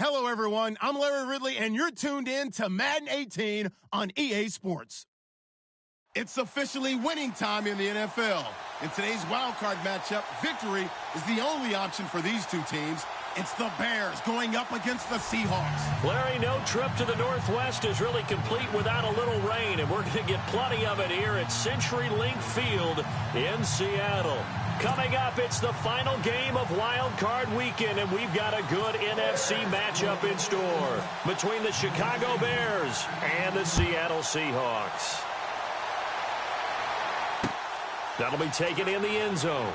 Hello, everyone. I'm Larry Ridley, and you're tuned in to Madden 18 on EA Sports. It's officially winning time in the NFL. In today's Wildcard matchup, victory is the only option for these two teams. It's the Bears going up against the Seahawks. Larry, no trip to the Northwest is really complete without a little rain, and we're going to get plenty of it here at CenturyLink Field in Seattle. Coming up, it's the final game of Wild Card Weekend, and we've got a good NFC matchup in store between the Chicago Bears and the Seattle Seahawks. That'll be taken in the end zone.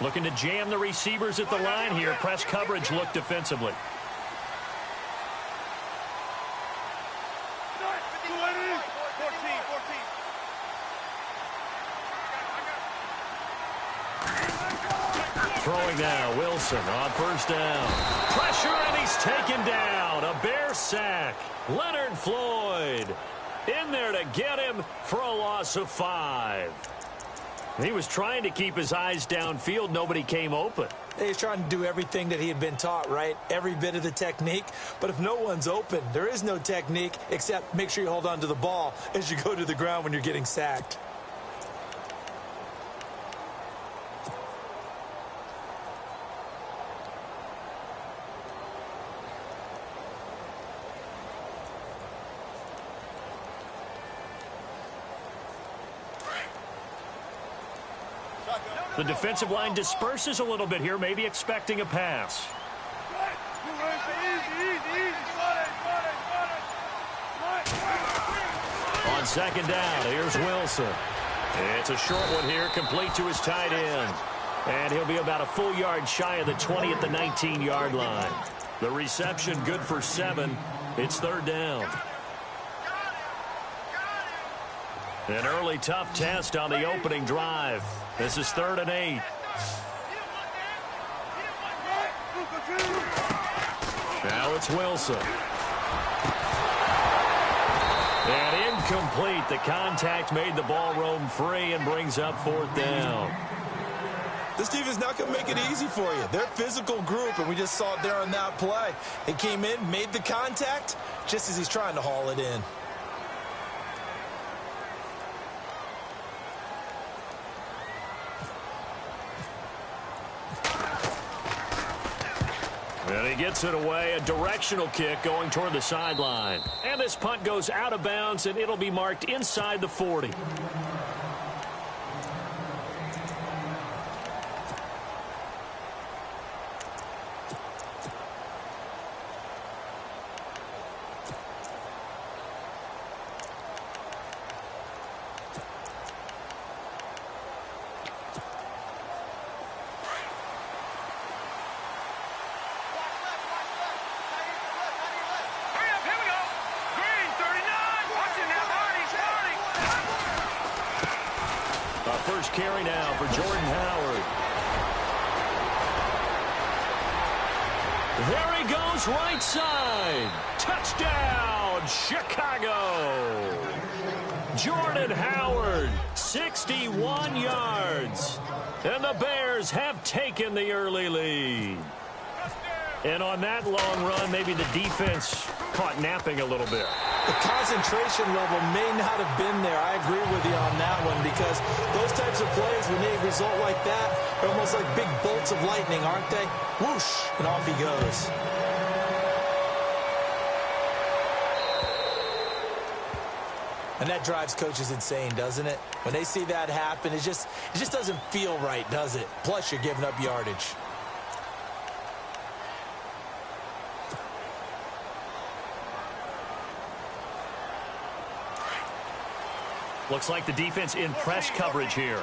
Looking to jam the receivers at the line here. Press coverage look defensively. Throwing now, Wilson on first down. Pressure, and he's taken down. A Bear sack. Leonard Floyd in there to get him for a loss of 5. He was trying to keep his eyes downfield. Nobody came open. He's trying to do everything that he had been taught, right? Every bit of the technique. But if no one's open, there is no technique except make sure you hold on to the ball as you go to the ground when you're getting sacked. The defensive line disperses a little bit here, maybe expecting a pass. On second down, here's Wilson. It's a short one here, complete to his tight end. And he'll be about a full yard shy of the 20 at the 19-yard line. The reception good for 7. It's third down. An early tough test on the opening drive. This is 3rd and 8. Now it's Wilson. And incomplete. The contact made the ball roam free and brings up 4th down. This team is not going to make it easy for you. They're a physical group, and we just saw it there on that play. They came in, made the contact, just as he's trying to haul it in. And he gets it away, a directional kick going toward the sideline. And this punt goes out of bounds, and it'll be marked inside the 40. First carry now for Jordan Howard. There he goes, right side. Touchdown, Chicago. Jordan Howard, 61 yards. And the Bears have taken the early lead. And on that long run, maybe the defense caught napping a little bit. The concentration level may not have been there. I agree with you on that one, because those types of plays, when they result like that, are almost like big bolts of lightning, aren't they? Whoosh, and off he goes. And that drives coaches insane, doesn't it? When they see that happen, it just doesn't feel right, does it? Plus, you're giving up yardage. Looks like the defense in press coverage here.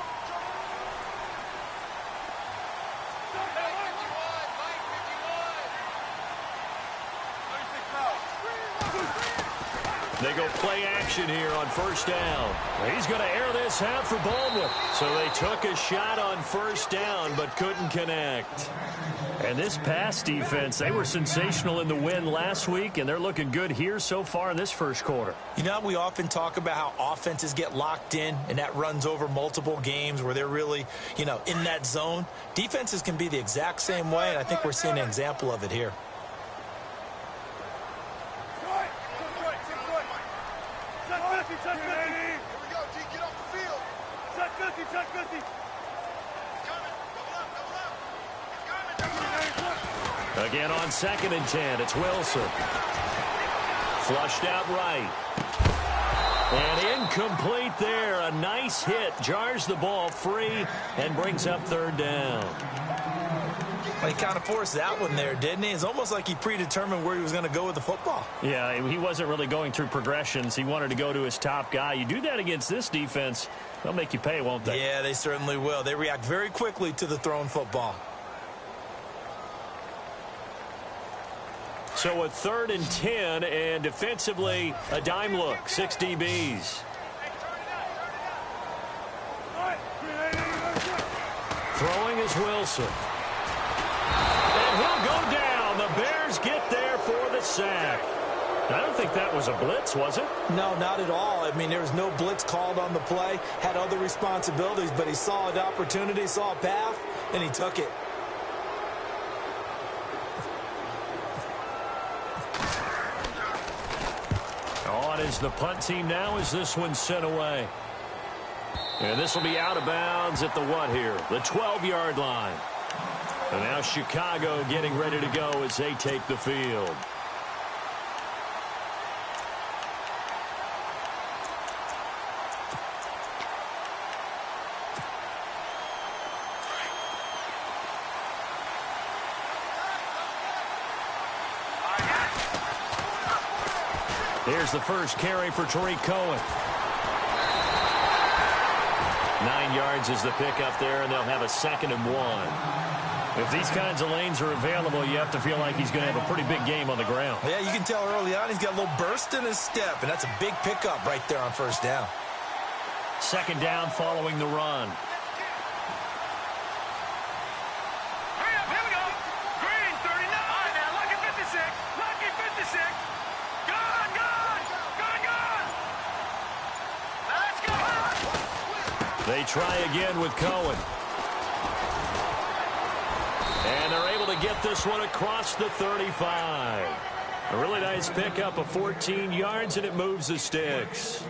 They go play action here on first down. He's going to air this out for Baldwin. So they took a shot on first down but couldn't connect. And this pass defense, they were sensational in the win last week, and they're looking good here so far in this first quarter. You know, we often talk about how offenses get locked in, and that runs over multiple games where they're really, in that zone. Defenses can be the exact same way, and I think we're seeing an example of it here. Again on 2nd and 10, it's Wilson. Flushed out right. And incomplete there. A nice hit. Jars the ball free and brings up 3rd down. Well, he kind of forced that one there, didn't he? It's almost like he predetermined where he was going to go with the football. Yeah, he wasn't really going through progressions. He wanted to go to his top guy. You do that against this defense, they'll make you pay, won't they? Yeah, they certainly will. They react very quickly to the thrown football. So a 3rd and 10, and defensively, a dime look. 6 DBs. Throwing is Wilson. And he'll go down. The Bears get there for the sack. I don't think that was a blitz, was it? No, not at all. I mean, there was no blitz called on the play. Had other responsibilities, but he saw an opportunity, saw a path, and he took it. On is the punt team now as this one's sent away. And this will be out of bounds at the what here? The 12-yard line. And now Chicago getting ready to go as they take the field. Here's the first carry for Tariq Cohen. 9 yards is the pickup there, and they'll have a 2nd and 1. If these kinds of lanes are available, you have to feel like he's going to have a pretty big game on the ground. Yeah, you can tell early on he's got a little burst in his step, and that's a big pickup right there on first down. 2nd down following the run. They try again with Cohen. And they're able to get this one across the 35. A really nice pickup of 14 yards, and it moves the sticks.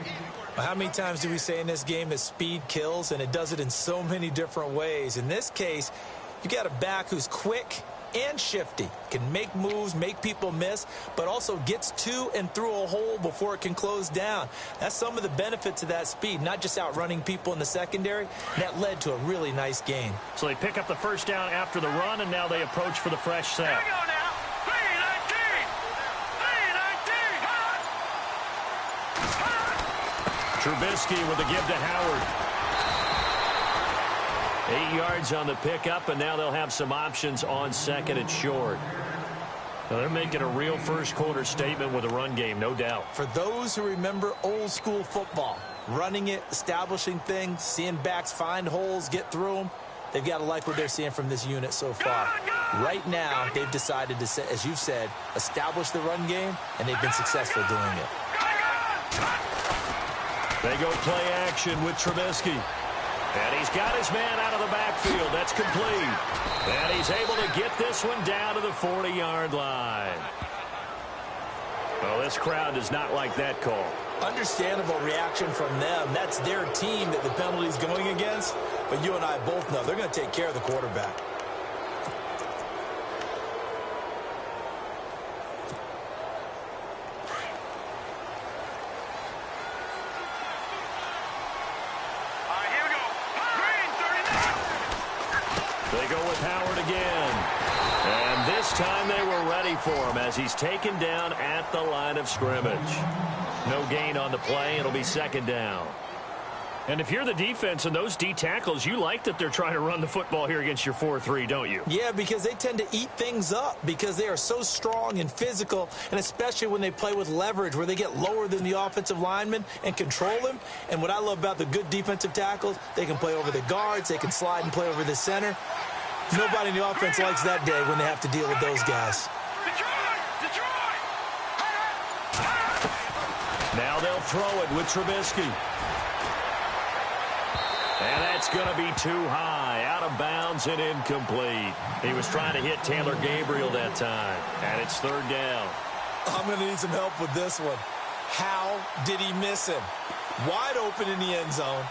Well, how many times do we say in this game that speed kills, and it does it in so many different ways? In this case, you got a back who's quick and shifty, can make moves, make people miss, but also gets to and through a hole before it can close down. That's some of the benefits of that speed, not just outrunning people in the secondary. That led to a really nice game. So they pick up the first down after the run, and now they approach for the fresh set. Here we go now. 3-19. Trubisky with the give to Howard. 8 yards on the pickup, and now they'll have some options on 2nd and short. Now they're making a real first-quarter statement with a run game, no doubt. For those who remember old-school football, running it, establishing things, seeing backs find holes, get through them, they've got to like what they're seeing from this unit so far. Right now, they've decided to, as you've said, establish the run game, and they've been successful doing it. They go play action with Trubisky. And he's got his man out of the backfield. That's complete. And he's able to get this one down to the 40-yard line. Well, this crowd does not like that call. Understandable reaction from them. That's their team that the penalty's going against. But you and I both know they're going to take care of the quarterback. They go with Howard again. And this time they were ready for him as he's taken down at the line of scrimmage. No gain on the play. It'll be 2nd down. And if you're the defense and those D tackles, you like that they're trying to run the football here against your 4-3, don't you? Yeah, because they tend to eat things up because they are so strong and physical, and especially when they play with leverage where they get lower than the offensive lineman and control him. And what I love about the good defensive tackles, they can play over the guards, they can slide and play over the center. Nobody in the offense likes that day when they have to deal with those guys. Now they'll throw it with Trubisky. And that's going to be too high, out of bounds and incomplete. He was trying to hit Taylor Gabriel that time, and it's third down. I'm going to need some help with this one. How did he miss him? Wide open in the end zone.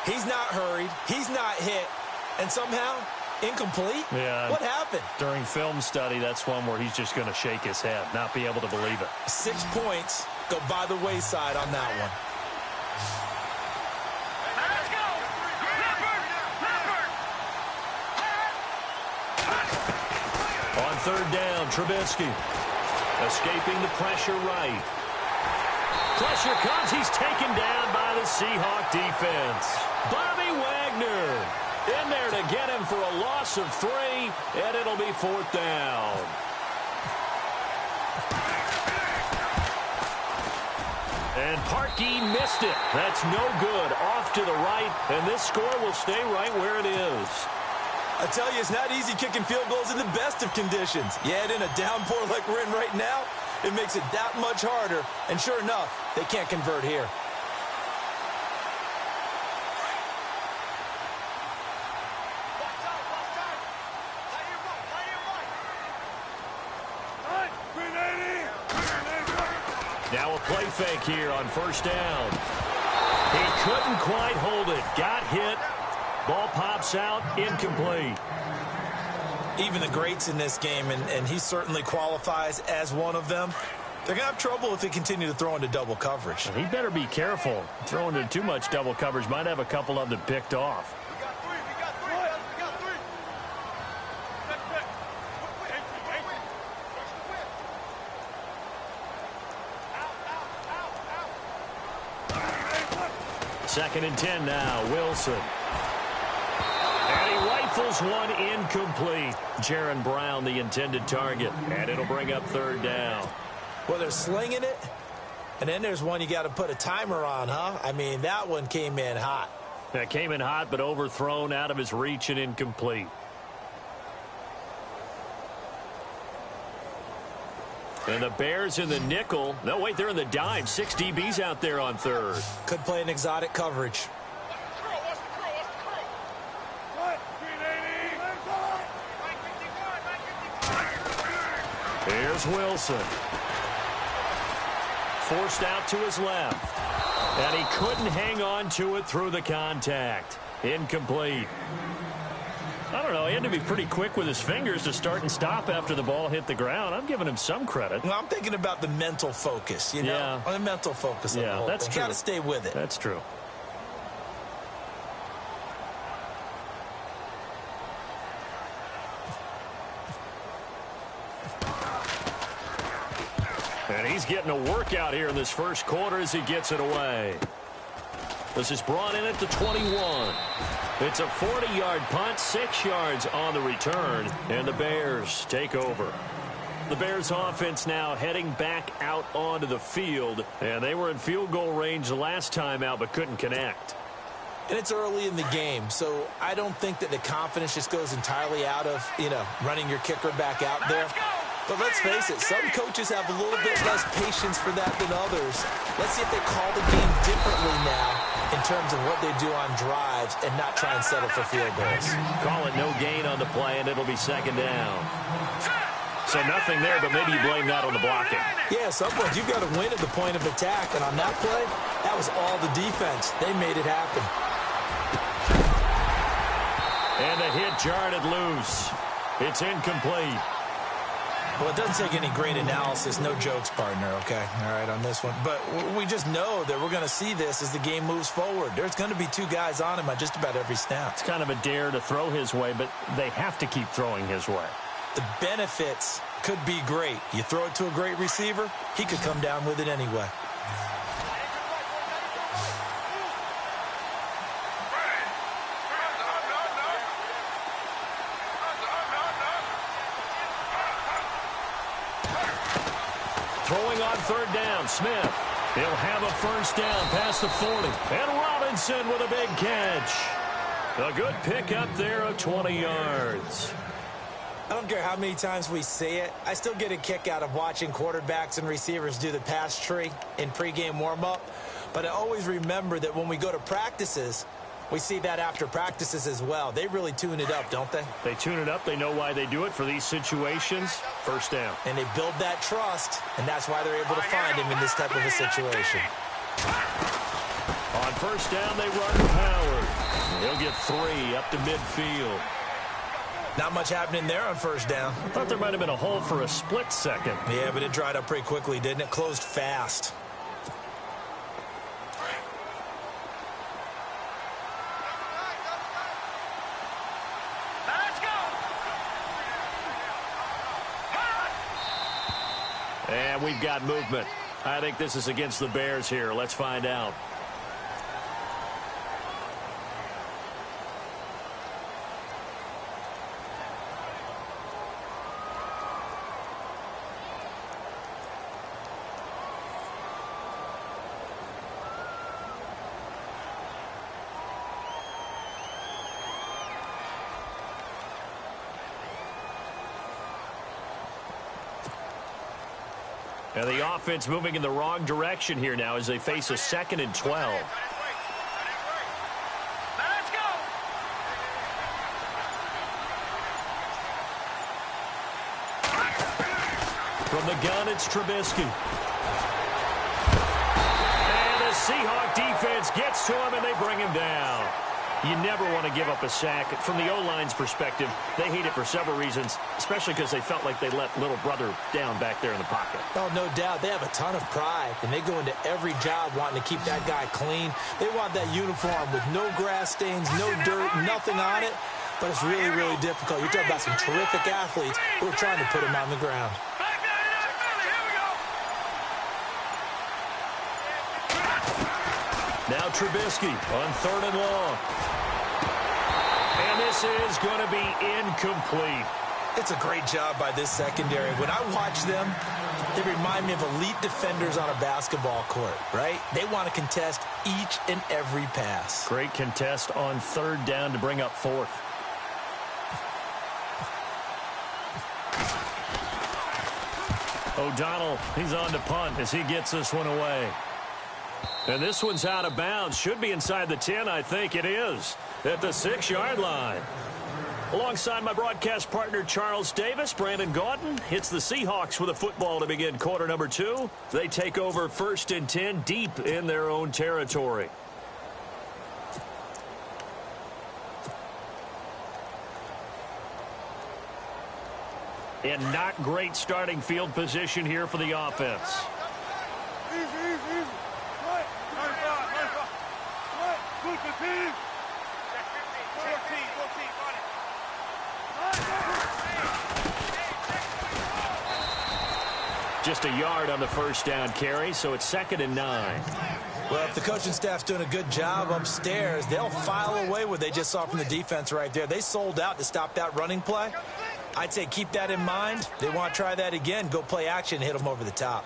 He's not hurried. He's not hit. And somehow, incomplete? Yeah. What happened? During film study, that's one where he's just going to shake his head, not be able to believe it. 6 points go by the wayside on that one. On third down, Trubisky escaping the pressure right. Pressure comes. He's taken down by the Seahawk defense. Bobby Wagner in there to get him for a loss of 3, and it'll be fourth down. And Parkey missed it. That's no good. Off to the right, and this score will stay right where it is. I tell you, it's not easy kicking field goals in the best of conditions. You add in a downpour like we're in right now, it makes it that much harder. And sure enough, they can't convert here. Now a play fake here on first down. He couldn't quite hold it. Got hit. Ball pops out, incomplete. Even the greats in this game, and he certainly qualifies as one of them, they're going to have trouble if they continue to throw into double coverage. He better be careful. Throwing into too much double coverage might have a couple of them picked off. Second and 10 now, Wilson. And he rifles one incomplete. Jaron Brown, the intended target. And it'll bring up third down. Well, they're slinging it. And then there's one you got to put a timer on, huh? I mean, that one came in hot. That came in hot, but overthrown, out of his reach, and incomplete. And the Bears in the nickel. No, wait, they're in the dime. 6 DBs out there on third. Could play an exotic coverage. Here's Wilson. Forced out to his left. And he couldn't hang on to it through the contact. Incomplete. I don't know. He had to be pretty quick with his fingers to start and stop after the ball hit the ground. I'm giving him some credit. Well, I'm thinking about the mental focus, you know? Yeah. The mental focus of the whole that's thing. true. Got to stay with it. That's true. And he's getting a workout here in this first quarter as he gets it away. This is brought in at the 21. It's a 40-yard punt, 6 yards on the return, and the Bears take over. The Bears offense now heading back out onto the field, and they were in field goal range the last time out but couldn't connect. And it's early in the game, so I don't think that the confidence just goes entirely out of, running your kicker back out there. But let's face it, some coaches have a little bit less patience for that than others. Let's see if they call the game differently now in terms of what they do on drives and not try and settle for field goals. Call it no gain on the play, and it'll be second down. So nothing there, but maybe you blame that on the blocking. Yeah, sometimes you've got to win at the point of attack, and on that play, that was all the defense. They made it happen. And the hit jarred it loose. It's incomplete. Well, it doesn't take any great analysis. No jokes, partner, okay? All right, on this one. But we just know that we're going to see this as the game moves forward. There's going to be 2 guys on him on just about every snap. It's kind of a dare to throw his way, but they have to keep throwing his way. The benefits could be great. You throw it to a great receiver, he could come down with it anyway. Throwing on third down, Smith. He'll have a first down past the 40. And Robinson with a big catch. A good pickup there of 20 yards. I don't care how many times we see it. I still get a kick out of watching quarterbacks and receivers do the pass tree in pregame warm-up. But I always remember that when we go to practices, we see that after practices as well. They really tune it up, don't they? They tune it up. They know why they do it for these situations. First down. And they build that trust, and that's why they're able to find him in this type of a situation. On first down, they run Howard. He'll get 3 up to midfield. Not much happening there on first down. I thought there might have been a hole for a split second. Yeah, but it dried up pretty quickly, didn't it? Closed fast. And we've got movement. I think this is against the Bears here. Let's find out. And the offense moving in the wrong direction here now as they face a 2nd and 12. Let's go. From the gun, it's Trubisky. And the Seahawk defense gets to him, and they bring him down. You never want to give up a sack. From the O-line's perspective, they hate it for several reasons, especially because they felt like they let little brother down back there in the pocket. Oh, no doubt. They have a ton of pride, and they go into every job wanting to keep that guy clean. They want that uniform with no grass stains, no dirt, nothing on it. But it's really, really difficult. You're talking about some terrific athletes who are trying to put him on the ground. Now Trubisky on 3rd and long. And this is going to be incomplete. It's a great job by this secondary. When I watch them, they remind me of elite defenders on a basketball court, right? They want to contest each and every pass. Great contest on 3rd down to bring up 4th. O'Donnell, he's on to punt as he gets this one away. And this one's out of bounds. Should be inside the 10, I think it is, at the 6-yard line. Alongside my broadcast partner, Charles Davis, Brandon Gaudin hits the Seahawks with a football to begin quarter number 2. They take over 1st and 10 deep in their own territory. And not great starting field position here for the offense. Just a yard on the first down carry, so it's 2nd and 9. Well, if the coaching staff's doing a good job upstairs, they'll file away what they just saw from the defense right there. They sold out to stop that running play. I'd say keep that in mind. They want to try that again. Go play action, hit them over the top.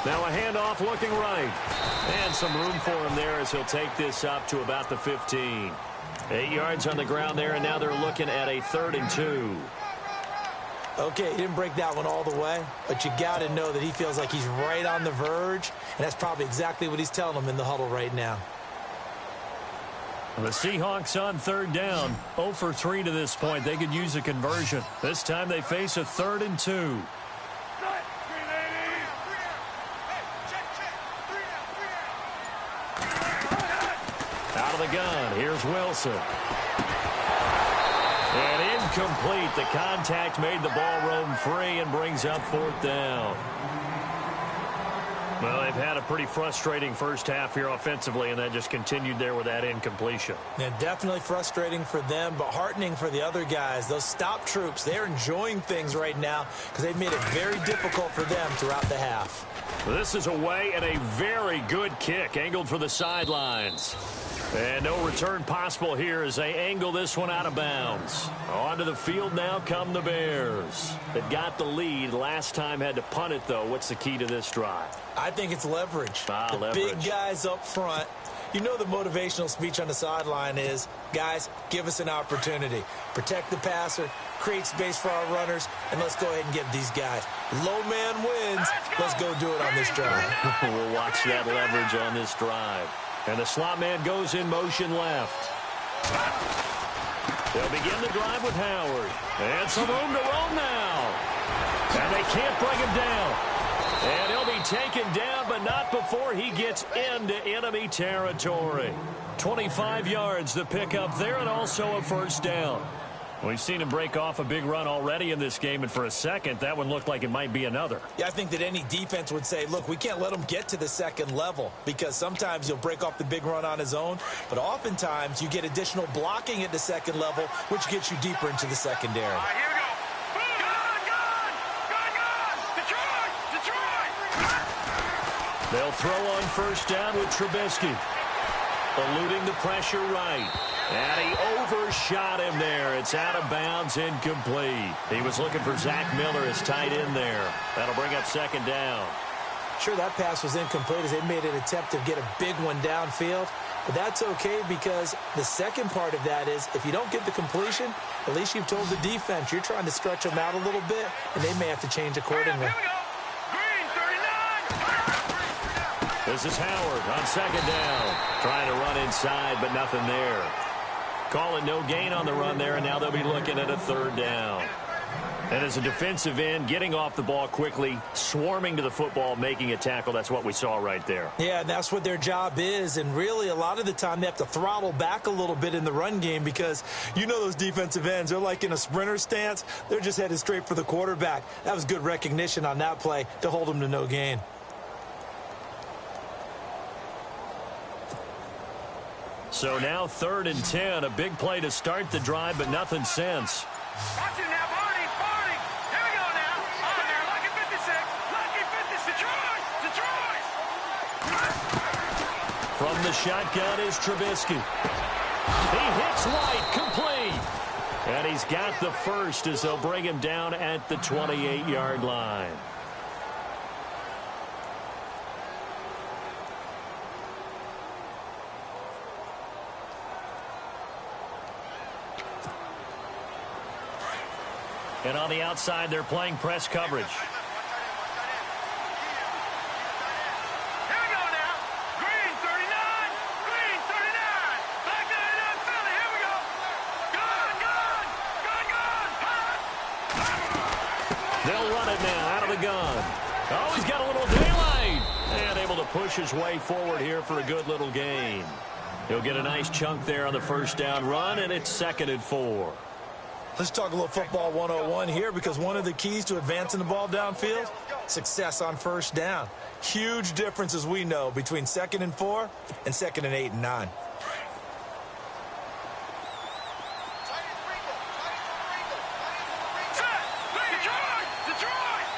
Now a handoff looking right. And some room for him there as he'll take this up to about the 15. 8 yards on the ground there, and now they're looking at a 3rd and 2. Okay, he didn't break that one all the way, but you got to know that he feels like he's right on the verge, and that's probably exactly what he's telling them in the huddle right now. The Seahawks on 3rd down, 0 for 3 to this point. They could use a conversion. This time they face a 3rd and 2. Out of the gun, here's Wilson. And incomplete. The contact made the ball roam free and brings up 4th down. Well, they've had a pretty frustrating first half here offensively, and that just continued there with that incompletion. Yeah, definitely frustrating for them, but heartening for the other guys. Those stop troops, they're enjoying things right now because they've made it very difficult for them throughout the half. This is away and a very very good kick, angled for the sidelines. And no return possible here as they angle this one out of bounds. Onto the field now come the Bears. They've got the lead. Last time had to punt it, though. What's the key to this drive? I think it's leverage. Leverage. Big guys up front. You know the motivational speech on the sideline is, guys, give us an opportunity. Protect the passer, create space for our runners, and let's go ahead and get these guys. Low man wins. Let's go do it on this drive. We'll watch that leverage on this drive. And the slot man goes in motion left. They'll begin the drive with Howard. And some room to roam now. And they can't bring him down. And he'll be taken down, but not before he gets into enemy territory. 25 yards to pick up there, and also a first down. We've seen him break off a big run already in this game, and for a second, that one looked like it might be another. Yeah, I think that any defense would say, look, we can't let him get to the second level, because sometimes he'll break off the big run on his own, but oftentimes you get additional blocking at the second level, which gets you deeper into the secondary. All right, here we go. Detroit! They'll throw on first down with Trubisky. Eluding the pressure right. And he overshot him there. It's out of bounds, incomplete. He was looking for Zach Miller as tight end there. That'll bring up second down. Sure, that pass was incomplete as they made an attempt to get a big one downfield. But that's okay because the second part of that is if you don't get the completion, at least you've told the defense you're trying to stretch them out a little bit, and they may have to change accordingly. Here we go. Green, 39. This is Howard on second down. Trying to run inside, but nothing there. Calling no gain on the run there, and now they'll be looking at a third down. And as a defensive end, getting off the ball quickly, swarming to the football, making a tackle, that's what we saw right there. Yeah, and that's what their job is, and really a lot of the time they have to throttle back a little bit in the run game because you know those defensive ends, they're like in a sprinter stance. They're just headed straight for the quarterback. That was good recognition on that play to hold them to no gain. So now 3rd and 10, a big play to start the drive, but nothing since. Watch it now, Barney, Barney. Here we go now. On there, lucky 56, lucky 56. Detroit, Detroit. From the shotgun is Trubisky. He hits White, complete. And he's got the first as they'll bring him down at the 28-yard line. And on the outside, they're playing press coverage. Here we go now. Green, 39. Green, 39. Back to the Philly. Here we go. Gun, gun, gun, gun. They'll run it now out of the gun. Oh, he's got a little daylight. And able to push his way forward here for a good little gain. He'll get a nice chunk there on the first down run, and it's 2nd and 4. Let's talk a little football 101 here because one of the keys to advancing the ball downfield, success on first down. Huge difference, as we know, between 2nd and 4 and 2nd and 8 and 9. Detroit, Detroit.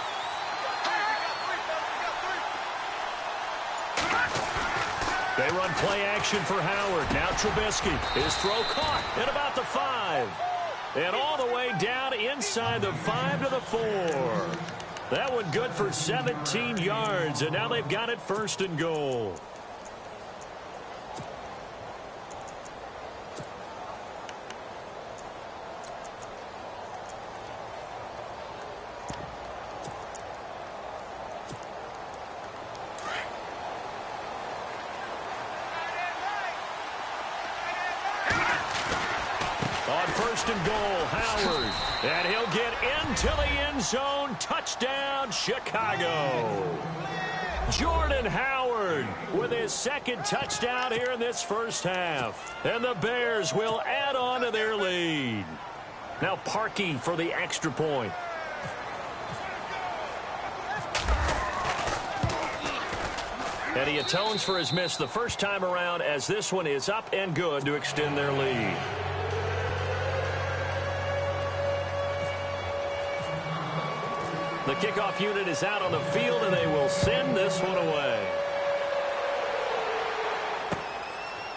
They run play action for Howard. Now Trubisky. His throw caught at about the 5. And all the way down inside the 5 to the 4. That one good for 17 yards, and now they've got it 1st and goal. On 1st and goal, Howard. And he'll get into the end zone. Touchdown, Chicago. Jordan Howard with his 2nd touchdown here in this first half. And the Bears will add on to their lead. Now Parkey for the extra point. And he atones for his miss the first time around as this one is up and good to extend their lead. The kickoff unit is out on the field, and they will send this one away.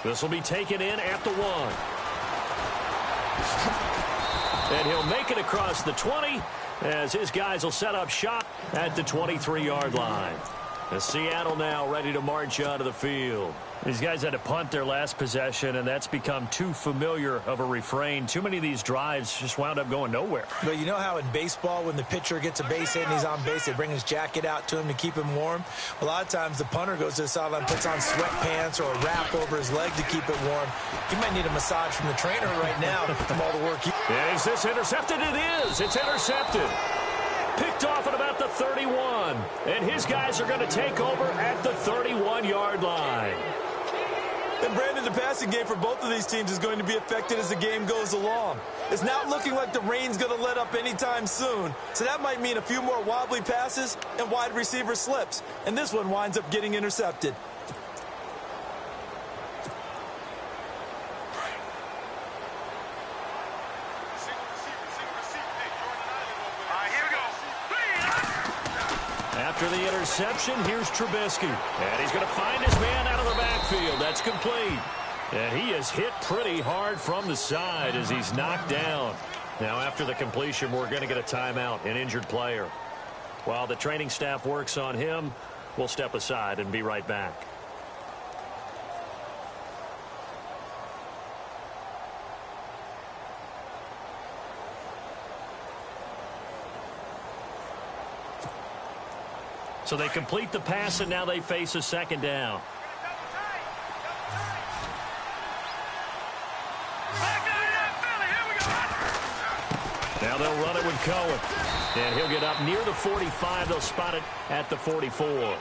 This will be taken in at the 1. And he'll make it across the 20 as his guys will set up shop at the 23-yard line. And Seattle now ready to march onto the field. These guys had to punt their last possession, and that's become too familiar of a refrain. Too many of these drives just wound up going nowhere. But you know how in baseball, when the pitcher gets a base hit and he's on base, they bring his jacket out to him to keep him warm? A lot of times the punter goes to the sideline, puts on sweatpants or a wrap over his leg to keep it warm. He might need a massage from the trainer right now from all the work he... Is this intercepted? It is. It's intercepted. Picked off at about the 31. And his guys are going to take over at the 31-yard line. And Brandon, the passing game for both of these teams is going to be affected as the game goes along. It's not looking like the rain's going to let up anytime soon. So that might mean a few more wobbly passes and wide receiver slips. And this one winds up getting intercepted. After the interception, here's Trubisky. And he's going to find his man out of the backfield. That's complete. And he is hit pretty hard from the side as he's knocked down. Now, after the completion, we're going to get a timeout, an injured player. While the training staff works on him, we'll step aside and be right back. So they complete the pass, and now they face a second down. Now they'll run it with Cohen. And he'll get up near the 45. They'll spot it at the 44.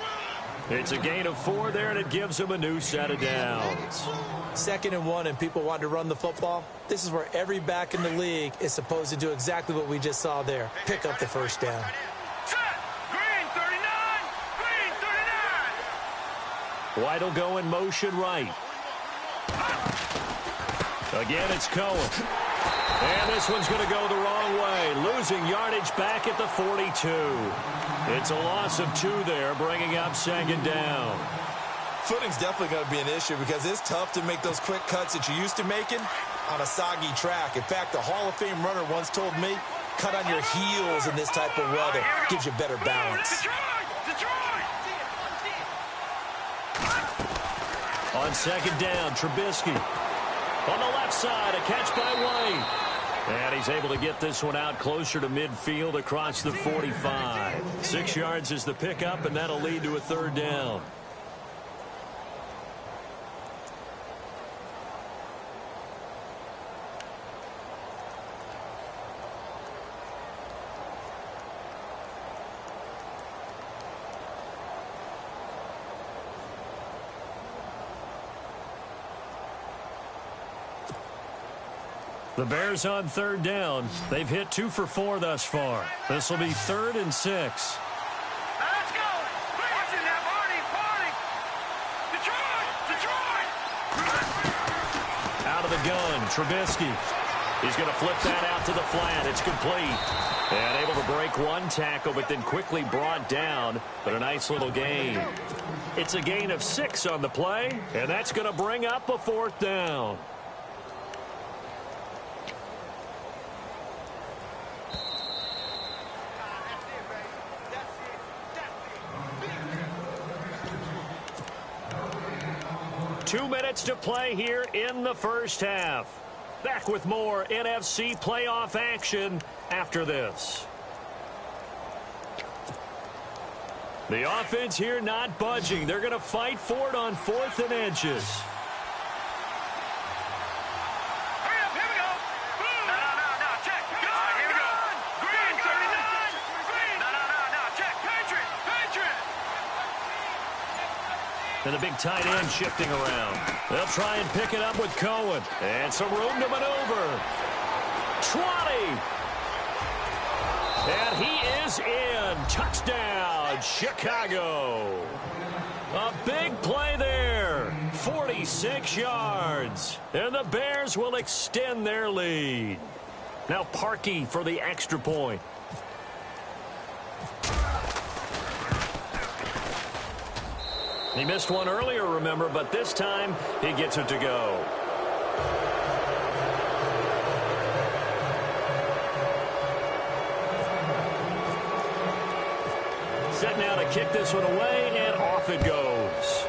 It's a gain of 4 there, and it gives them a new set of downs. 2nd and 1, and people want to run the football. This is where every back in the league is supposed to do exactly what we just saw there. Pick up the first down. White will go in motion right. Again, it's Cohen. And this one's going to go the wrong way, losing yardage back at the 42. It's a loss of 2 there, bringing up second down. Footing's definitely going to be an issue because it's tough to make those quick cuts that you're used to making on a soggy track. In fact, the Hall of Fame runner once told me, cut on your heels in this type of weather. Gives you better balance. On second down, Trubisky. On the left side, a catch by White. And he's able to get this one out closer to midfield across the 45. 6 yards is the pickup, and that'll lead to a third down. The Bears on third down. They've hit 2 for 4 thus far. This will be 3rd and 6. Let's go! Watching that party! Detroit! Out of the gun, Trubisky. He's going to flip that out to the flat. It's complete. And able to break 1 tackle, but then quickly brought down. But a nice little gain. It's a gain of 6 on the play, and that's going to bring up a 4th down. Two minutes to play here in the first half. Back with more NFC playoff action after this. The offense here not budging. They're going to fight for it on 4th and inches. Hurry up, here we go. No, check. Here we go. Green, 39. Green. No, check. Patriot. And the big tight end shifting around. They'll try and pick it up with Cohen. And some room to maneuver. 20. And he is in. Touchdown, Chicago. A big play there. 46 yards. And the Bears will extend their lead. Now Parkey for the extra point. He missed one earlier, remember, but this time he gets it to go. Set now to kick this one away, and off it goes.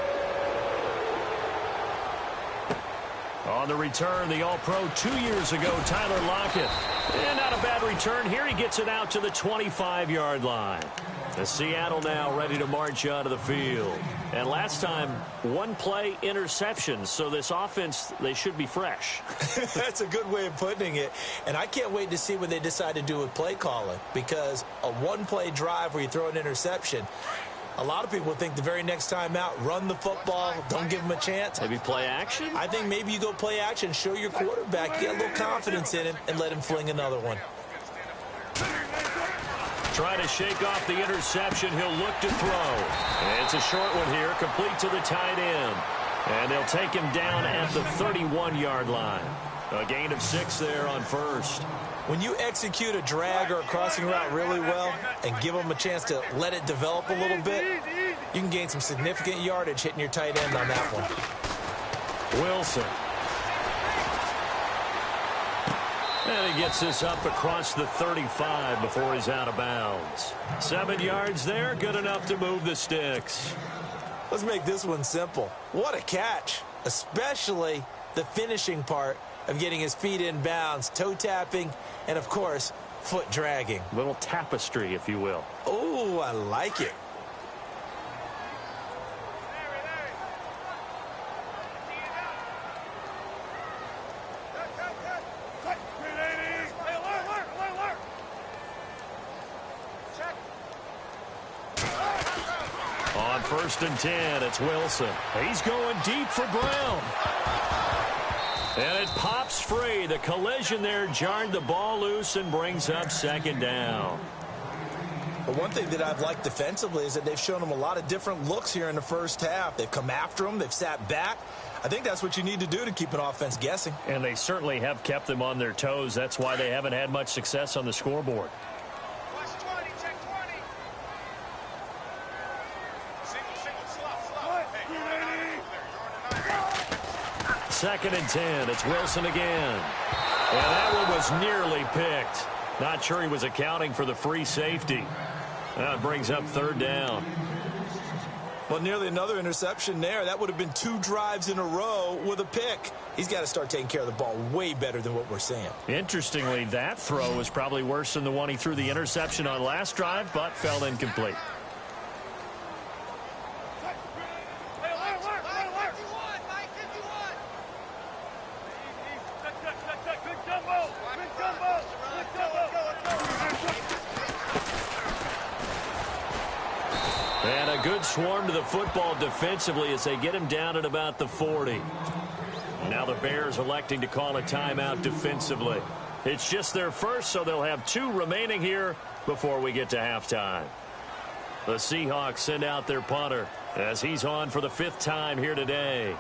On the return, the All-Pro 2 years ago, Tyler Lockett. And not a bad return here. He gets it out to the 25-yard line. The Seattle now ready to march out of the field. And last time, one play interception. So this offense, they should be fresh. That's a good way of putting it. And I can't wait to see what they decide to do with play calling. Because a one-play drive where you throw an interception, a lot of people think the very next time out, run the football, don't give them a chance. Maybe play action? I think maybe you go play action, show your quarterback, get a little confidence in him, and let him fling another one. Trying to shake off the interception. He'll look to throw. And it's a short one here, complete to the tight end. And they'll take him down at the 31-yard line. A gain of 6 there on first. When you execute a drag or a crossing route really well and give them a chance to let it develop a little bit, you can gain some significant yardage hitting your tight end on that one. Wilson. And he gets this up across the 35 before he's out of bounds. 7 yards there, good enough to move the sticks. Let's make this one simple. What a catch, especially the finishing part of getting his feet in bounds, toe tapping, and, of course, foot dragging. Little tapestry, if you will. Oh, I like it. On 1st and 10, it's Wilson. He's going deep for Brown. And it pops free. The collision there jarred the ball loose and brings up 2nd down. But one thing that I've liked defensively is that they've shown them a lot of different looks here in the first half. They've come after them. They've sat back. I think that's what you need to do to keep an offense guessing. And they certainly have kept them on their toes. That's why they haven't had much success on the scoreboard. 2nd and 10. It's Wilson again. And that one was nearly picked. Not sure he was accounting for the free safety. That brings up 3rd down. Well, nearly another interception there. That would have been 2 drives in a row with a pick. He's got to start taking care of the ball way better than what we're seeing. Interestingly, that throw was probably worse than the one he threw the interception on last drive, but fell incomplete. And a good swarm to the football defensively as they get him down at about the 40. Now the Bears electing to call a timeout defensively. It's just their first, so they'll have 2 remaining here before we get to halftime. The Seahawks send out their punter as he's on for the 5th time here today.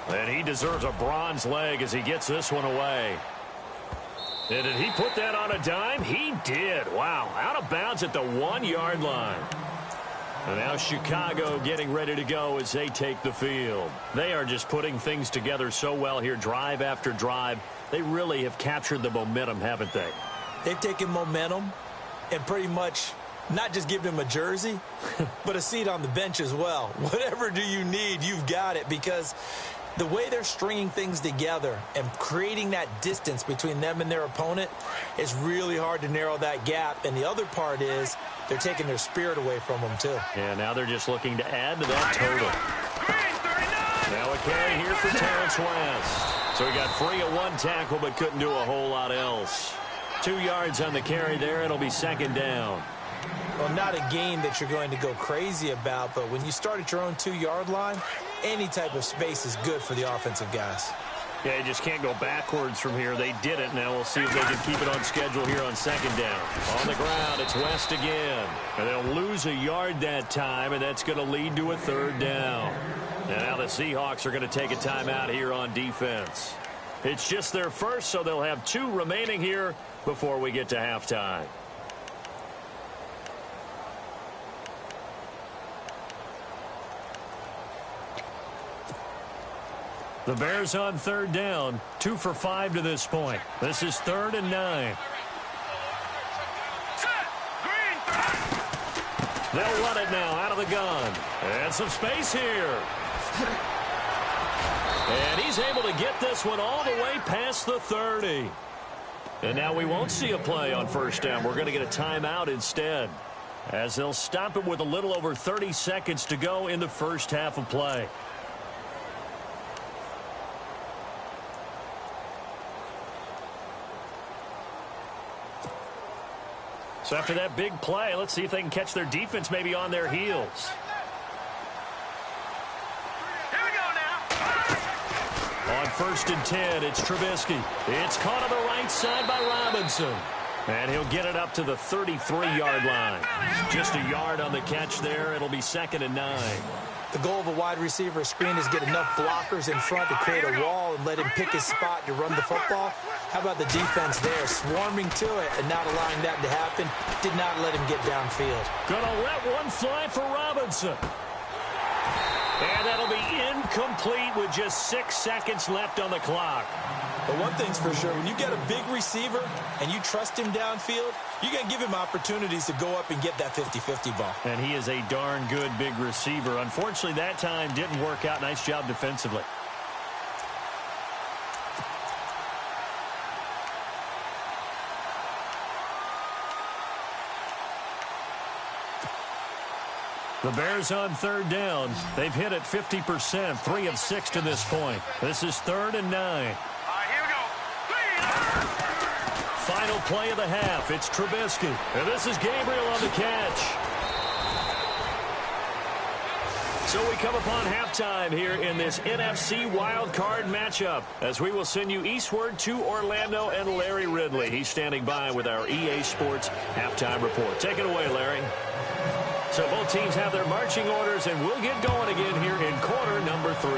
And he deserves a bronze leg as he gets this one away. And did he put that on a dime? He did. Wow. Out of bounds at the 1-yard line. And now Chicago getting ready to go as they take the field. They are just putting things together so well here, drive after drive. They really have captured the momentum, haven't they? They've taken momentum and pretty much not just given him a jersey, but a seat on the bench as well. Whatever do you need, you've got it, because the way they're stringing things together and creating that distance between them and their opponent is really hard to narrow that gap. And the other part is they're taking their spirit away from them, too. Yeah, now they're just looking to add to that total. Now a carry here for Terrence West. So he got free of 1 tackle but couldn't do a whole lot else. 2 yards on the carry there. It'll be 2nd down. Well, not a game that you're going to go crazy about, but when you start at your own 2-yard line, any type of space is good for the offensive guys. Yeah, you just can't go backwards from here. They did it. Now we'll see if they can keep it on schedule here on 2nd down. On the ground, it's West again. And they'll lose a yard that time, and that's going to lead to a 3rd down. And now the Seahawks are going to take a timeout here on defense. It's just their first, so they'll have 2 remaining here before we get to halftime. The Bears on third down, 2 for 5 to this point. This is 3rd and 9. They'll run it now out of the gun. And some space here. And he's able to get this one all the way past the 30. And now we won't see a play on first down. We're going to get a timeout instead, as they'll stop it with a little over 30 seconds to go in the first half of play. So after that big play, let's see if they can catch their defense maybe on their heels. Here we go now. On 1st and 10, it's Trubisky. It's caught on the right side by Robinson. And he'll get it up to the 33-yard line. Just a yard on the catch there. It'll be 2nd and 9. The goal of a wide receiver screen is get enough blockers in front to create a wall and let him pick his spot to run the football. How about the defense there, swarming to it and not allowing that to happen? Did not let him get downfield. Gonna let one fly for Robinson. And that'll be incomplete with just 6 seconds left on the clock. But one thing's for sure, when you get a big receiver and you trust him downfield, you're going to give him opportunities to go up and get that 50-50 ball. And he is a darn good big receiver. Unfortunately, that time didn't work out. Nice job defensively. The Bears on third down. They've hit it 50%, 3 of 6 to this point. This is 3rd and 9. Here we go. Final play of the half. It's Trubisky. And this is Gabriel on the catch. So we come upon halftime here in this NFC Wildcard matchup, as we will send you eastward to Orlando and Larry Ridley. He's standing by with our EA Sports halftime report. Take it away, Larry. So both teams have their marching orders, and we'll get going again here in quarter number 3.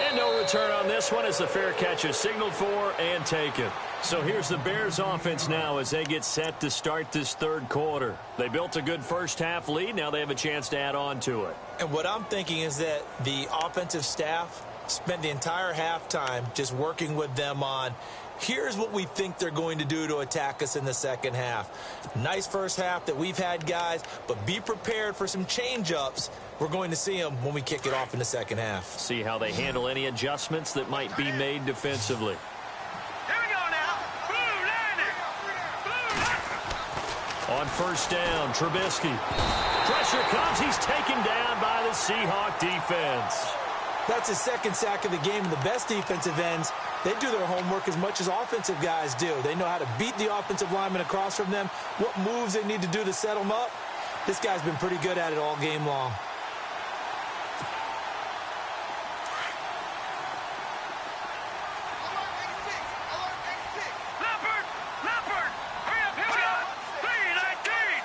And no return on this one as the fair catch is signaled for and taken. So here's the Bears offense now as they get set to start this third quarter. They built a good first half lead. Now they have a chance to add on to it. And what I'm thinking is that the offensive staff spent the entire halftime just working with them on, here's what we think they're going to do to attack us in the second half. Nice first half that we've had, guys, but be prepared for some change-ups. We're going to see them when we kick it off in the second half. See how they handle any adjustments that might be made defensively. Here we go now. Blue landing. On first down, Trubisky. Pressure comes. He's taken down by the Seahawk defense. That's his second sack of the game. The best defensive ends, they do their homework as much as offensive guys do. They know how to beat the offensive lineman across from them, what moves they need to do to set them up. This guy's been pretty good at it all game long. Leopard. Hurry up. Here we go. 3-19.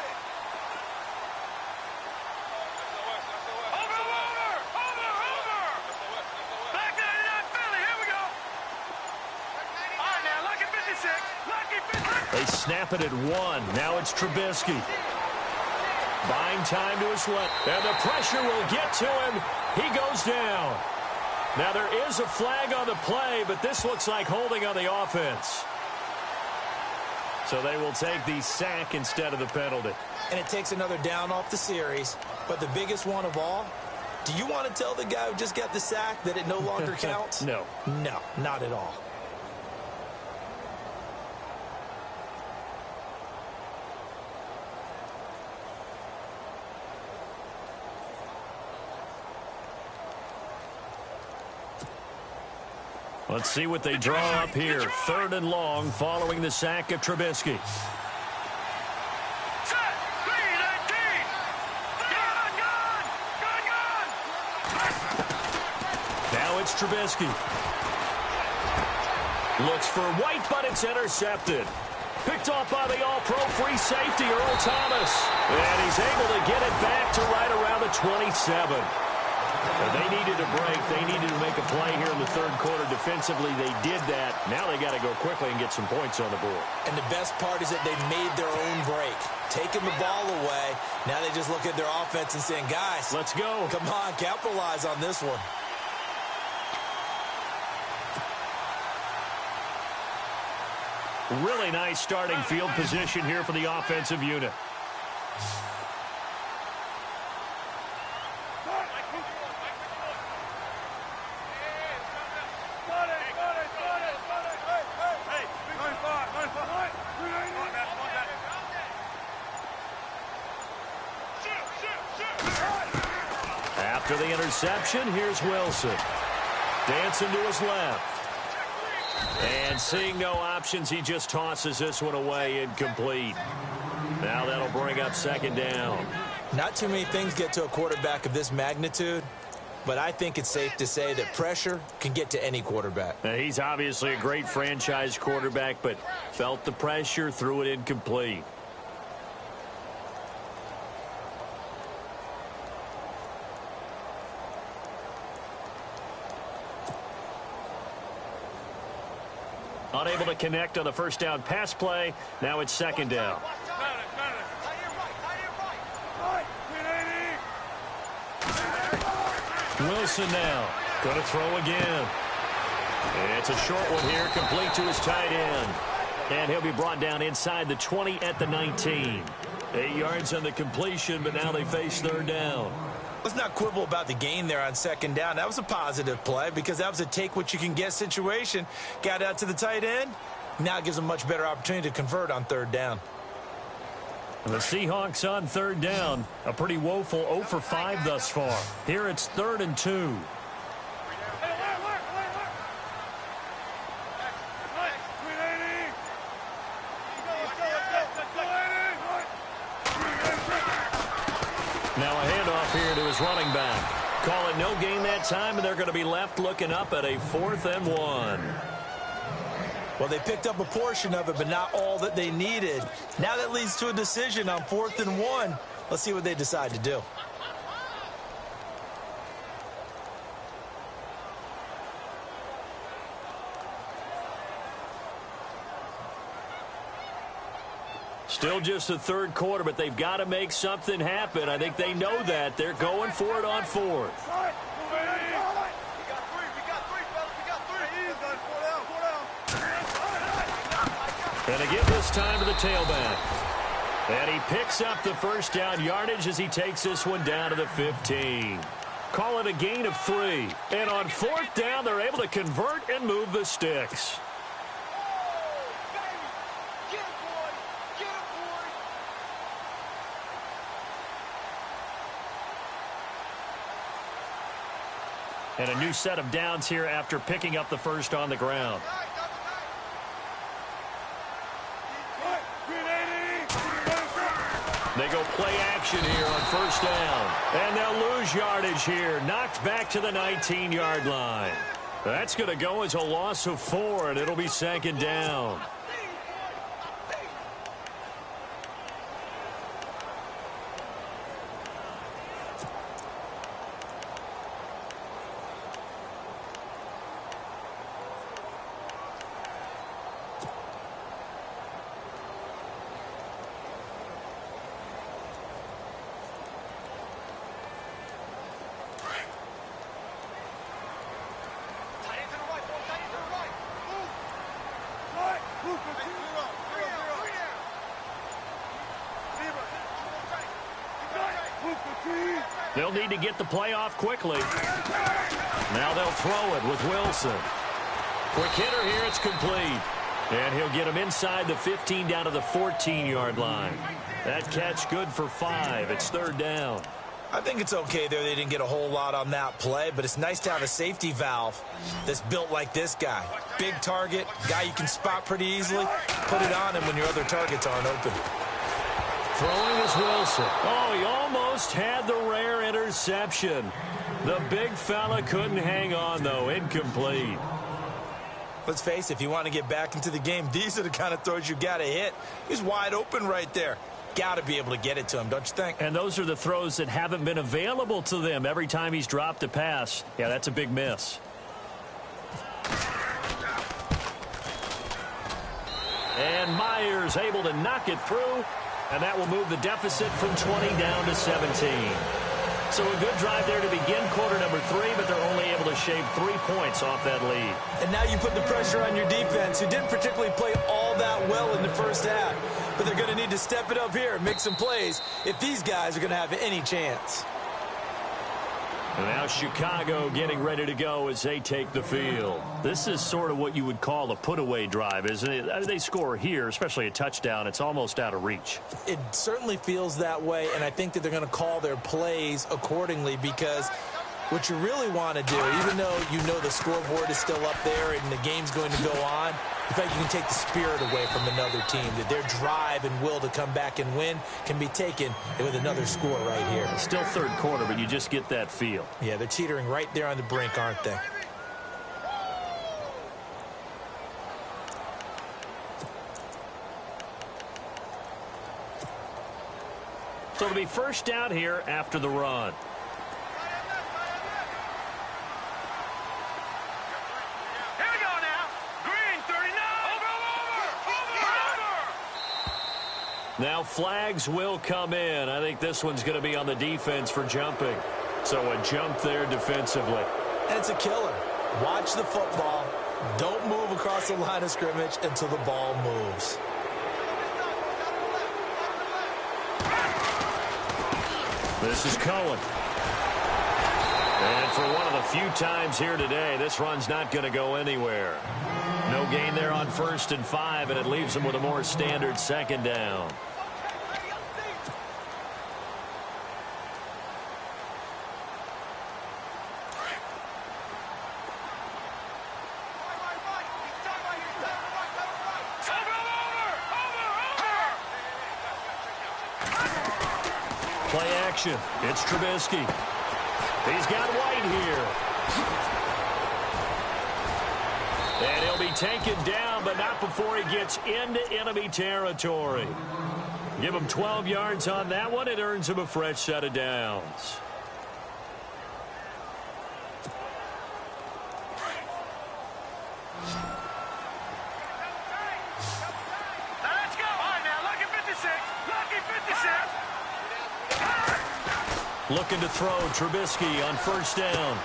Over. Back 99 Philly. Here we go. All right, now, lucky 56. Lucky 56. They snap it at 1. Now it's Trubisky. Buying time to his left. And the pressure will get to him. He goes down. Now there is a flag on the play, but this looks like holding on the offense. So they will take the sack instead of the penalty. And it takes another down off the series. But the biggest one of all, do you want to tell the guy who just got the sack that it no longer counts? No. No, not at all. Let's see what they draw up here. 3rd and long following the sack of Trubisky. Set. 3-19. Gone. Now it's Trubisky. Looks for White, but it's intercepted. Picked off by the all-pro free safety, Earl Thomas. And he's able to get it back to right around the 27. They needed a break. They needed to make a play here in the third quarter defensively. They did that. Now they got to go quickly and get some points on the board. And the best part is that they made their own break. Taking the ball away. Now they just look at their offense and saying, guys, let's go. Come on, capitalize on this one. Really nice starting field position here for the offensive unit. After the interception, here's Wilson. Dancing to his left. And seeing no options, he just tosses this one away, incomplete. Now that'll bring up second down. Not too many things get to a quarterback of this magnitude, but I think it's safe to say that pressure can get to any quarterback. Now, he's obviously a great franchise quarterback, but felt the pressure, threw it incomplete. Unable to connect on the first down pass play. Now it's second down. Wilson now. Going to throw again. It's a short one here, complete to his tight end. And he'll be brought down inside the 20 at the 19. 8 yards on the completion, but now they face third down. Let's not quibble about the gain there on second down. That was a positive play because that was a take-what-you-can-get situation. Got out to the tight end. Now it gives them a much better opportunity to convert on third down. And the Seahawks on third down. A pretty woeful 0 for 5 thus far. Here it's 3rd and 2. Now a handoff here to his running back. Call it no gain that time, and they're going to be left looking up at a 4th and 1. Well, they picked up a portion of it, but not all that they needed. Now that leads to a decision on 4th and 1. Let's see what they decide to do. Still just the third quarter, but they've got to make something happen. I think they know that. They're going for it on 4th. And again this time to the tailback. And he picks up the first down yardage as he takes this one down to the 15. Call it a gain of 3. And on 4th down, they're able to convert and move the sticks. And a new set of downs here after picking up the first on the ground. They go play action here on first down. And they'll lose yardage here. Knocked back to the 19-yard line. That's going to go as a loss of 4, and it'll be second down. They'll need to get the play off quickly. Now they'll throw it with Wilson. Quick hitter here, it's complete. And he'll get him inside the 15 down to the 14-yard line. That catch good for 5. It's third down. I think it's okay there. They didn't get a whole lot on that play, but it's nice to have a safety valve that's built like this guy. Big target, guy you can spot pretty easily. Put it on him when your other targets aren't open. Throwing is Wilson. Oh, he almost had the rare interception. The big fella couldn't hang on, though. Incomplete. Let's face it, if you want to get back into the game, these are the kind of throws you got to hit. He's wide open right there. Got to be able to get it to him, don't you think? And those are the throws that haven't been available to them every time he's dropped a pass. Yeah, that's a big miss. And Myers able to knock it through, and that will move the deficit from 20 down to 17. So a good drive there to begin quarter number 3, but they're only able to shave 3 points off that lead. And now you put the pressure on your defense, who didn't particularly play all all that well in the first half. But they're going to need to step it up here and make some plays if these guys are going to have any chance. And now Chicago getting ready to go as they take the field. This is sort of what you would call a put-away drive, isn't it? They score here, especially a touchdown. It's almost out of reach. It certainly feels that way, and I think that they're going to call their plays accordingly because what you really want to do, even though you know the scoreboard is still up there and the game's going to go on, in fact, you can take the spirit away from another team, that their drive and will to come back and win can be taken with another score right here. It's still third quarter, but you just get that feel. Yeah, they're teetering right there on the brink, aren't they? So it'll be first down here after the run. Now flags will come in. I think this one's going to be on the defense for jumping. So a jump there defensively. And it's a killer. Watch the football. Don't move across the line of scrimmage until the ball moves. This is Cohen. And for one of the few times here today, this run's not going to go anywhere. No gain there on 1st and 5, and it leaves them with a more standard second down. Play action. It's Trubisky. He's got White here. And he'll be taken down, but not before he gets into enemy territory. Give him 12 yards on that one. It earns him a fresh set of downs. Let's go. All right, now, lucky 56. Lucky 56. Looking to throw. Trubisky on first down.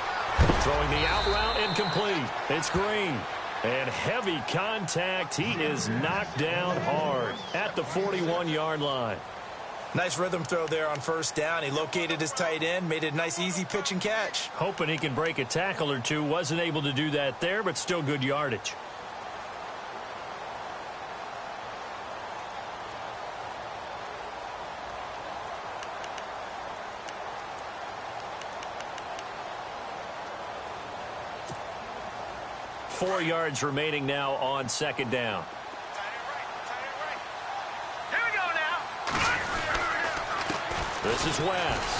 Throwing the out route incomplete. It's Green. And heavy contact. He is knocked down hard at the 41-yard line. Nice rhythm throw there on first down. He located his tight end, made it a nice easy pitch and catch. Hoping he can break a tackle or two. Wasn't able to do that there, but still good yardage. Four yards remaining now on second down. Here we go now. This is West.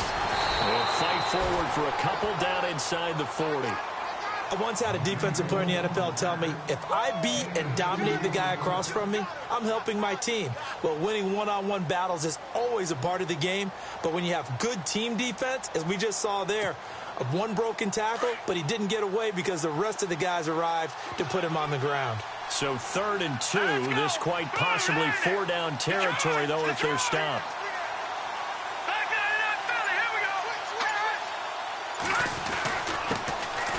We'll fight forward for a couple down inside the 40. I once had a defensive player in the NFL tell me, if I beat and dominate the guy across from me, I'm helping my team. Well, winning one-on-one battles is always a part of the game, but when you have good team defense, as we just saw there, one broken tackle, but he didn't get away because the rest of the guys arrived to put him on the ground. So 3rd and 2, this quite possibly 4-down territory, though, if they're stopped.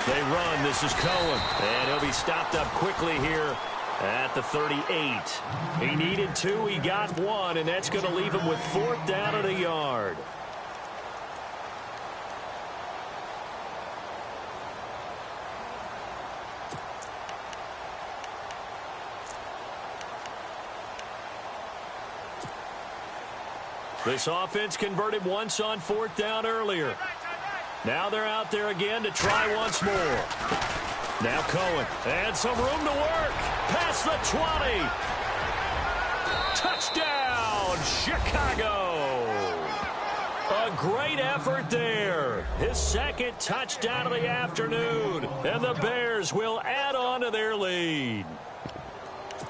They run. This is Cohen. And he'll be stopped up quickly here at the 38. He needed 2. He got 1, and that's going to leave him with 4th down and a yard. This offense converted once on 4th down earlier. Now they're out there again to try once more. Now Cohen. And some room to work. Past the 20. Touchdown, Chicago. A great effort there. His 2nd touchdown of the afternoon. And the Bears will add on to their lead.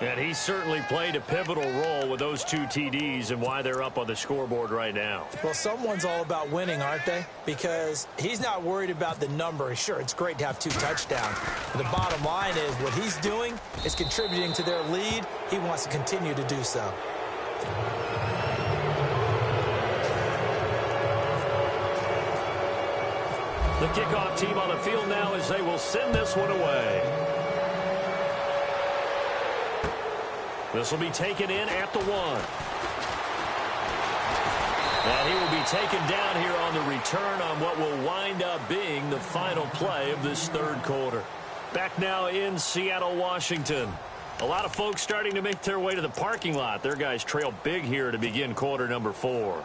And he certainly played a pivotal role with those 2 TDs and why they're up on the scoreboard right now. Well, someone's all about winning, aren't they? Because he's not worried about the number. Sure, it's great to have 2 touchdowns. But the bottom line is what he's doing is contributing to their lead. He wants to continue to do so. The kickoff team on the field now as they will send this one away. This will be taken in at the 1. And he will be taken down here on the return on what will wind up being the final play of this third quarter. Back now in Seattle, Washington. A lot of folks starting to make their way to the parking lot. Their guys trail big here to begin quarter number 4.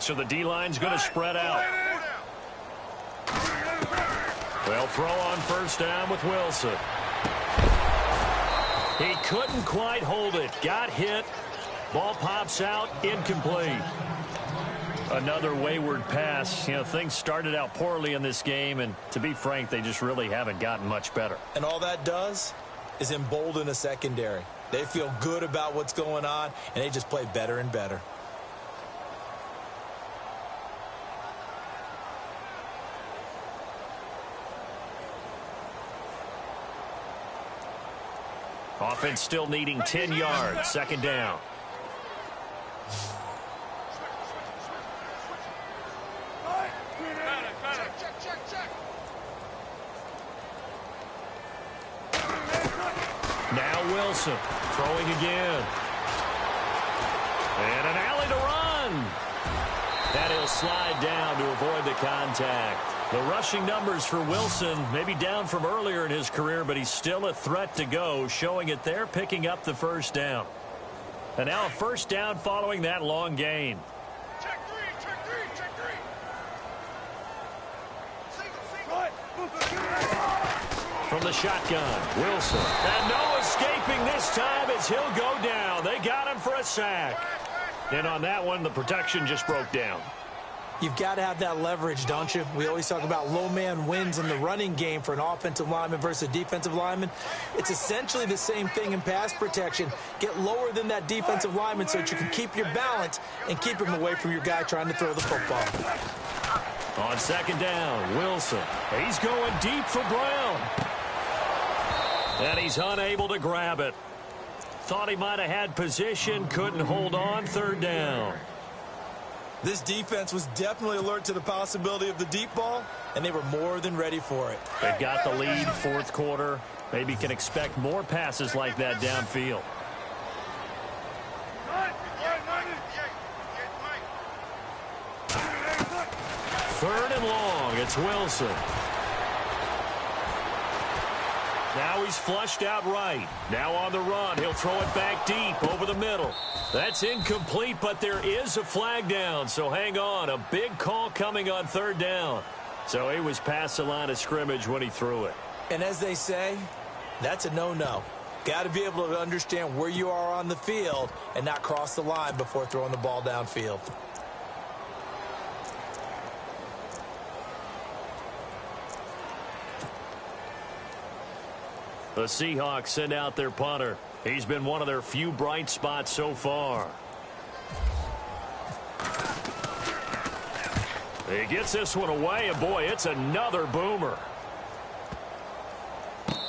So the D-line's going to spread out. They'll throw on first down with Wilson. He couldn't quite hold it. Got hit. Ball pops out. Incomplete. Another wayward pass. You know, things started out poorly in this game, and to be frank, they just really haven't gotten much better. And all that does is embolden a secondary. They feel good about what's going on, and they just play better and better. Offense still needing 10 yards. Second down. Now Wilson throwing again. And an alley to run. And he'll slide down to avoid the contact. The rushing numbers for Wilson maybe down from earlier in his career, but he's still a threat to go, showing it there, picking up the first down. And now a first down following that long gain. Check three, check three, check three. Single. From the shotgun, Wilson. And no escaping this time as he'll go down. They got him for a sack. And on that one, the protection just broke down. You've got to have that leverage, don't you? We always talk about low man wins in the running game for an offensive lineman versus a defensive lineman. It's essentially the same thing in pass protection. Get lower than that defensive lineman so that you can keep your balance and keep him away from your guy trying to throw the football. On second down, Wilson. He's going deep for Brown. And he's unable to grab it. Thought he might have had position, couldn't hold on. Third down. This defense was definitely alert to the possibility of the deep ball, and they were more than ready for it. They've got the lead, fourth quarter. Maybe can expect more passes like that downfield. Third and long, it's Wilson. Now he's flushed out right. Now on the run, he'll throw it back deep over the middle. That's incomplete, but there is a flag down, so hang on. A big call coming on third down. So he was past the line of scrimmage when he threw it. And as they say, that's a no-no. Got to be able to understand where you are on the field and not cross the line before throwing the ball downfield. The Seahawks send out their punter. He's been one of their few bright spots so far. He gets this one away, and boy, it's another boomer.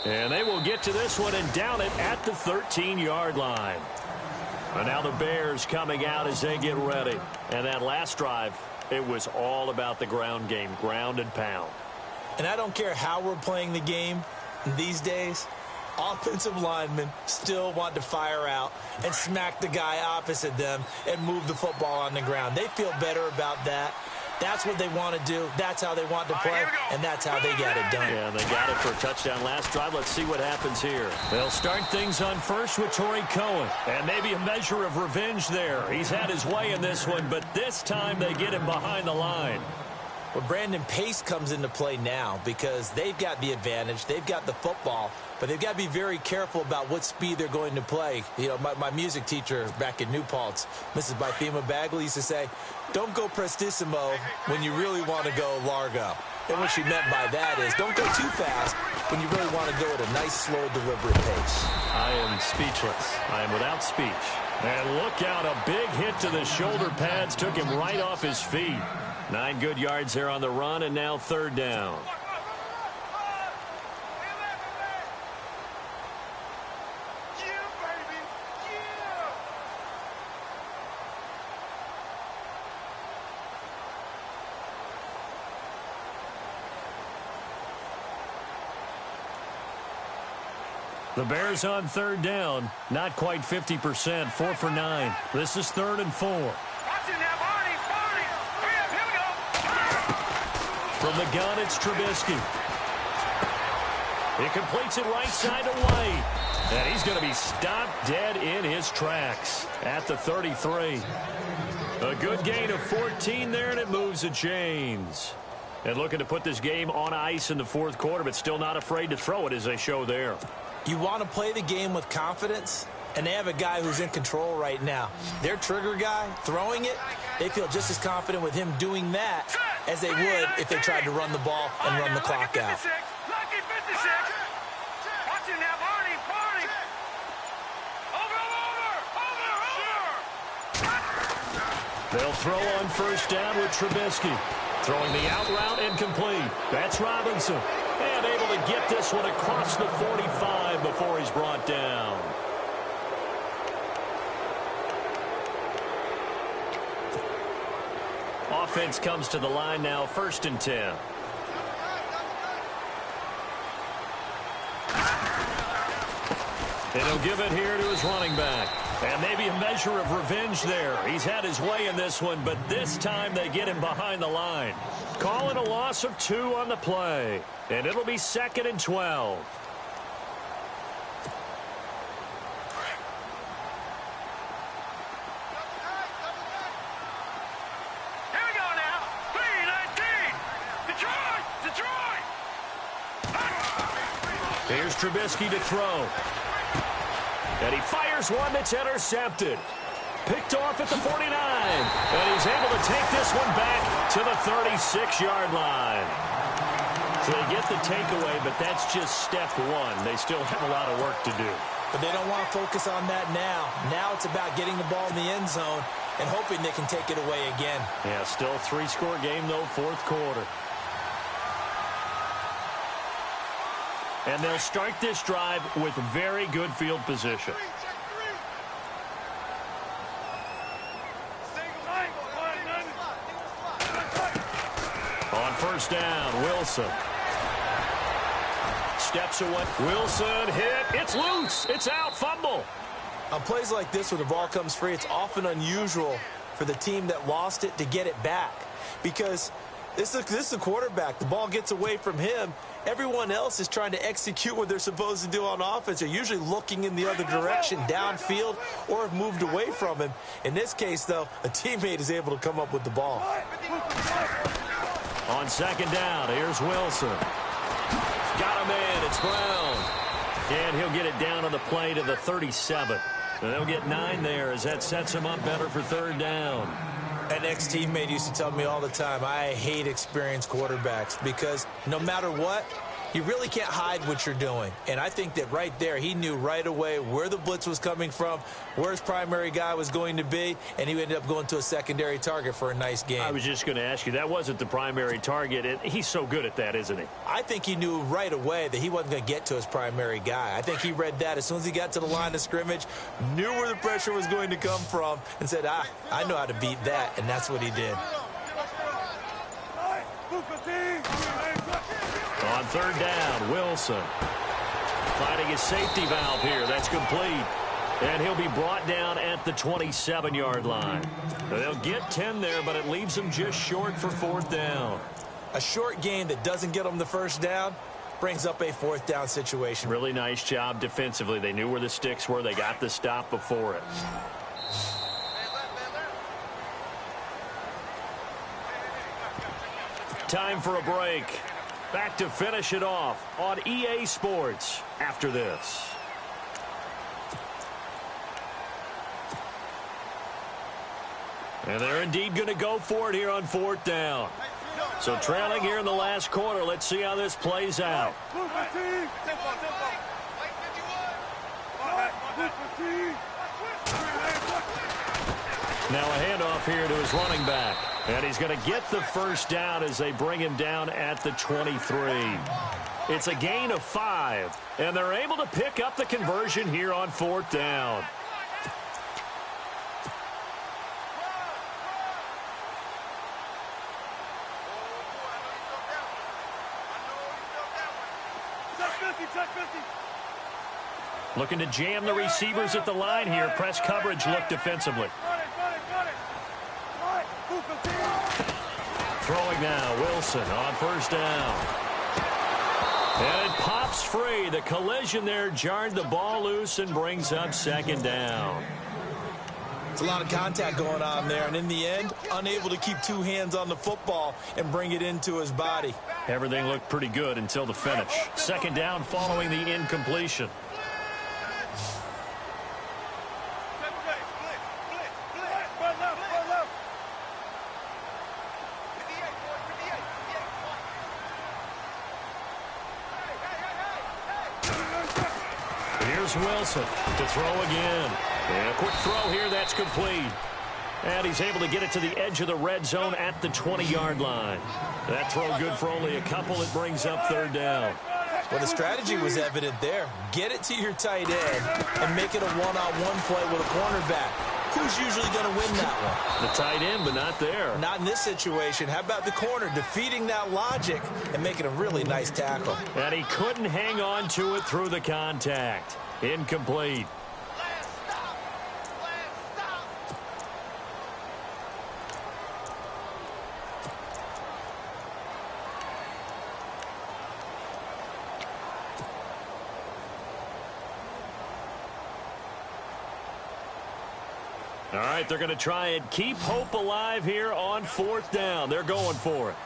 And they will get to this one and down it at the 13-yard line. And now the Bears coming out as they get ready. And that last drive, it was all about the ground game, ground and pound. And I don't care how we're playing the game these days, offensive linemen still want to fire out and smack the guy opposite them and move the football on the ground. They feel better about that. That's what they want to do. That's how they want to play, and that's how they got it done. Yeah, they got it for a touchdown last drive. Let's see what happens here. They'll start things on first with Torrey Cohen, and maybe a measure of revenge there. He's had his way in this one, but this time they get him behind the line. Well, Brandon, pace comes into play now because they've got the advantage. They've got the football, but they've got to be very careful about what speed they're going to play. You know, my music teacher back in New Paltz, Mrs. Bythema Bagley, used to say, don't go prestissimo when you really want to go largo. And what she meant by that is don't go too fast when you really want to go at a nice, slow, deliberate pace. I am speechless. I am without speech. And look out, a big hit to the shoulder pads took him right off his feet. 9 good yards there on the run, and now third down. The Bears on third down, not quite 50%, 4 for 9. This is 3rd and 4. From the gun, it's Trubisky. He completes it right side to White. And he's going to be stopped dead in his tracks at the 33. A good gain of 14 there, and it moves the chains. And looking to put this game on ice in the fourth quarter, but still not afraid to throw it as they show there. You want to play the game with confidence, and they have a guy who's in control right now. Their trigger guy, throwing it, they feel just as confident with him doing that as they would if they tried to run the ball and run the clock out. They'll throw on first down with Trubisky. Throwing the out route incomplete. That's Robinson. And able to get this one across the 45 before he's brought down. Offense comes to the line now, 1st and 10. And he'll give it here to his running back. And maybe a measure of revenge there. He's had his way in this one, but this time they get him behind the line. Calling a loss of 2 on the play. And it'll be 2nd and 12. Here we go now. 3-19. Detroit. Here's Trubisky to throw. And he fires one that's intercepted. Picked off at the 49. And he's able to take this one back to the 36-yard line. So they get the takeaway, but that's just step 1. They still have a lot of work to do. But they don't want to focus on that now. Now it's about getting the ball in the end zone and hoping they can take it away again. Yeah, still 3-score game, though, fourth quarter. And they'll start this drive with very good field position. On first down, Wilson. Steps away. Wilson hit. It's loose. It's out. Fumble. On plays like this where the ball comes free, it's often unusual for the team that lost it to get it back. Because this is a quarterback. The ball gets away from him. Everyone else is trying to execute what they're supposed to do on offense. They're usually looking in the other direction, downfield, or have moved away from him. In this case, though, a teammate is able to come up with the ball. On second down, here's Wilson. Got a man. It's Brown. And he'll get it down on the play to the 37. And they'll get 9 there as that sets him up better for third down. An ex-teammate used to tell me all the time, I hate experienced quarterbacks because no matter what, you really can't hide what you're doing. And I think that right there, he knew right away where the blitz was coming from, where his primary guy was going to be, and he ended up going to a secondary target for a nice game. I was just going to ask you, that wasn't the primary target. And he's so good at that, isn't he? I think he knew right away that he wasn't going to get to his primary guy. I think he read that as soon as he got to the line of scrimmage, knew where the pressure was going to come from, and said, I know how to beat that, and that's what he did. On third down, Wilson finding his safety valve here. That's complete. And he'll be brought down at the 27-yard line. They'll get 10 there, but it leaves them just short for fourth down. A short game that doesn't get them the first down brings up a fourth down situation. Really nice job defensively. They knew where the sticks were. They got the stop before it. Time for a break. Back to finish it off on EA Sports after this. And they're indeed going to go for it here on fourth down. So trailing here in the last quarter. Let's see how this plays out. Now a handoff here to his running back. And he's going to get the first down as they bring him down at the 23. It's a gain of 5, and they're able to pick up the conversion here on 4th down. Looking to jam the receivers at the line here. Press coverage look defensively. Throwing now, Wilson on 1st down. And it pops free. The collision there jarred the ball loose and brings up 2nd down. It's a lot of contact going on there, and in the end, unable to keep 2 hands on the football and bring it into his body. Everything looked pretty good until the finish. 2nd down following the incompletion. Here's Wilson to throw again. And a quick throw here, that's complete. And he's able to get it to the edge of the red zone at the 20-yard line. That throw good for only a couple. It brings up 3rd down. Well, the strategy was evident there. Get it to your tight end and make it a one-on-one play with a cornerback. Who's usually going to win that one? The tight end, but not there. Not in this situation. How about the corner defeating that logic and making a really nice tackle? And he couldn't hang on to it through the contact. Incomplete. All right, they're going to try and keep hope alive here on 4th down. They're going for it.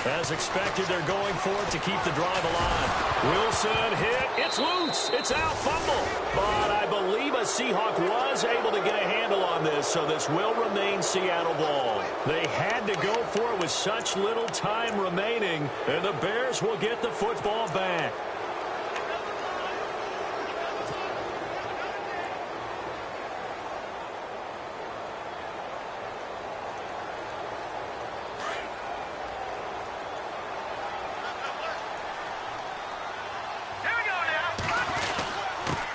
As expected, they're going for it to keep the drive alive. Wilson hit. It's loose. It's out. Fumble. But I believe a Seahawk was able to get a handle on this, so this will remain Seattle ball. They had to go for it with such little time remaining, and the Bears will get the football back.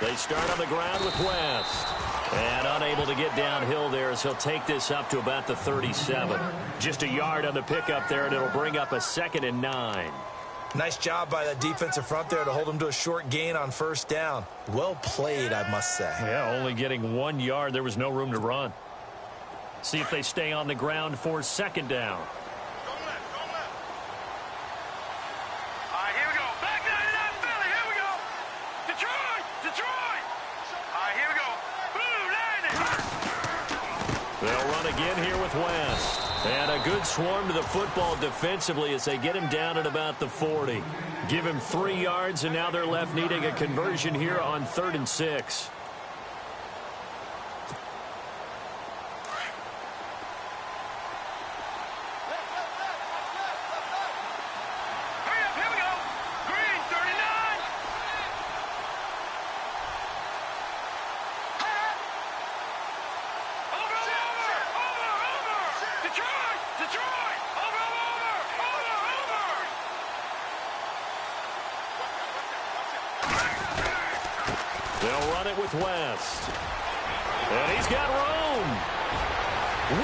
They start on the ground with West. And unable to get downhill there as he'll take this up to about the 37. Just a yard on the pickup there, and it'll bring up a 2nd and 9. Nice job by the defensive front there to hold him to a short gain on 1st down. Well played, I must say. Yeah, only getting 1 yard. There was no room to run. See if they stay on the ground for 2nd down. They'll run again here with West. And a good swarm to the football defensively as they get him down at about the 40. Give him 3 yards, and now they're left needing a conversion here on 3rd and 6. They'll run it with West. And he's got room.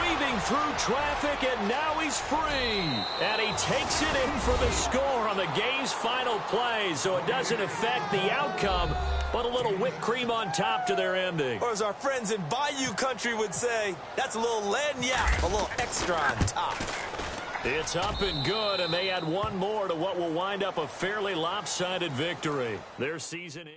Weaving through traffic, and now he's free. And he takes it in for the score on the game's final play, so it doesn't affect the outcome, but a little whipped cream on top to their ending. Or as our friends in Bayou country would say, that's a little lagniappe, a little extra on top. It's up and good, and they add one more to what will wind up a fairly lopsided victory. Their season